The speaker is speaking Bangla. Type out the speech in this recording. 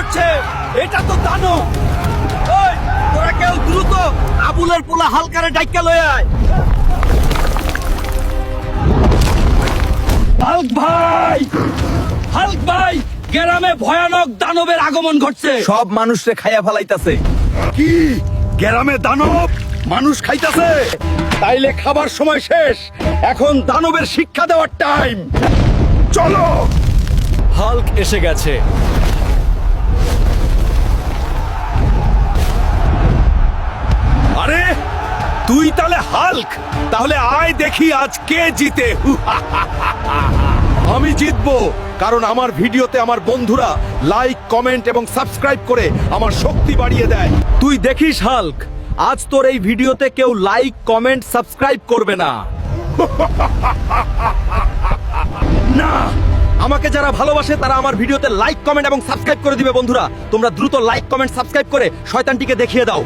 করছে, এটা তো দানব। ওই তোরা কেউ দ্রুত আবুলের পোলা হালকারে ডাইকা লয়ে আয়। হাল্ক ভাই, হাল্ক ভাই, গ্রামে ভয়ানক দানবের আগমন ঘটছে। সব মানুষরে খাইয়া ফেলাইতাছে। কি গ্রামে দানব মানুষ খাইতাছে? তাইলে খাবার সময় শেষ, এখন দানবের শিক্ষা দেওয়ার টাইম। চলো। হাল্ক এসে গেছে। আরে তুই তাহলে হাল্ক? তাহলে আয় দেখি আজ কে জিতে। আমি জিতবো, কারণ আমার ভিডিওতে আমার বন্ধুরা লাইক, কমেন্ট এবং সাবস্ক্রাইব করে আমার শক্তি বাড়িয়ে দেয়। তুই দেখিস হাল্ক, আজ তোর এই ভিডিওতে কেউ লাইক, কমেন্ট, সাবস্ক্রাইব করবে না। না, আমাকে যারা ভালোবাসে তারা আমার ভিডিওতে লাইক, কমেন্ট এবং সাবস্ক্রাইব করে দিবে। বন্ধুরা, তোমরা দ্রুত লাইক, কমেন্ট, সাবস্ক্রাইব করে শয়তানটিকে দেখিয়ে দাও।